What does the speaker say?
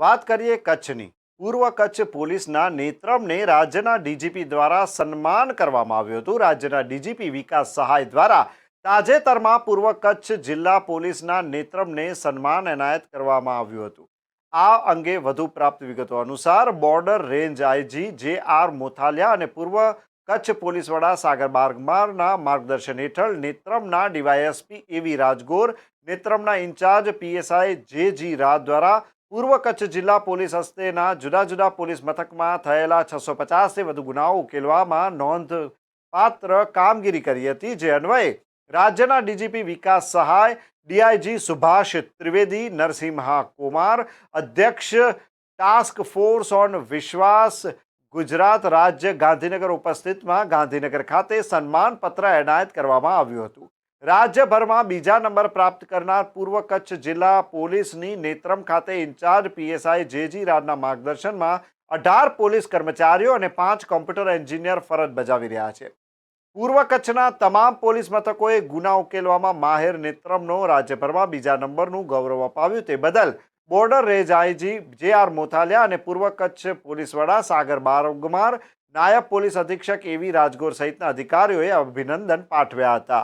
વાત કરીએ કચ્છની. પૂર્વ કચ્છ પોલીસના નેત્રમને રાજ્યના ડીજીપી દ્વારા સન્માન કરવામાં આવ્યું હતું. રાજ્યના ડીજીપી વિકાસ સહાય દ્વારા તાજેતરમાં પૂર્વ કચ્છ જિલ્લા પોલીસના નેત્રમને સન્માન એનાયત કરવામાં આવ્યું હતું. આ અંગે વધુ પ્રાપ્ત વિગતો અનુસાર બોર્ડર રેન્જ આઈજી જે.આર. મોથાલિયા અને પૂર્વ કચ્છ પોલીસ વડા સાગર બારમારના માર્ગદર્શન હેઠળ નેત્રમના ડીવાયએસપી એવી રાજગોર, નેત્રમના ઇન્ચાર્જ પીએસઆઈ જે.જી. રાજ દ્વારા પૂર્વ કચ્છ જિલ્લા પોલીસ હસ્તેના જુદા જુદા પોલીસ મથકમાં થયેલા 650થી વધુ ગુનાઓ ઉકેલવામાં નોંધપાત્ર કામગીરી કરી હતી. જે અન્વયે રાજ્યના ડીજીપી વિકાસ સહાય, ડીઆઈજી સુભાષ ત્રિવેદી, નરસિંહા કુમાર, અધ્યક્ષ ટાસ્ક ફોર્સ ઓન વિશ્વાસ ગુજરાત રાજ્ય ગાંધીનગર ઉપસ્થિતમાં ગાંધીનગર ખાતે સન્માનપત્ર એનાયત કરવામાં આવ્યું હતું. રાજ્યભરમાં બીજા નંબર પ્રાપ્ત કરનાર પૂર્વ કચ્છ જિલ્લા પોલીસની નેત્રમ ખાતે ઇન્ચાર્જ પીએસઆઈ જે.જી. રાજના માર્ગદર્શનમાં 18 પોલીસ કર્મચારીઓ અને 5 કોમ્પ્યુટર એન્જિનિયર ફરજ બજાવી રહ્યા છે. પૂર્વ કચ્છના તમામ પોલીસ મથકોએ ગુના ઉકેલવામાં માહેર નેત્રમનો રાજ્યભરમાં બીજા નંબરનું ગૌરવ અપાવ્યું. તે બદલ બોર્ડર રેન્જ આઈજી જે.આર. મોથાલિયા અને પૂર્વ કચ્છ પોલીસ વડા સાગર બારમાર, નાયબ પોલીસ અધિક્ષક એવી રાજગોર સહિતના અધિકારીઓએ અભિનંદન પાઠવ્યા હતા.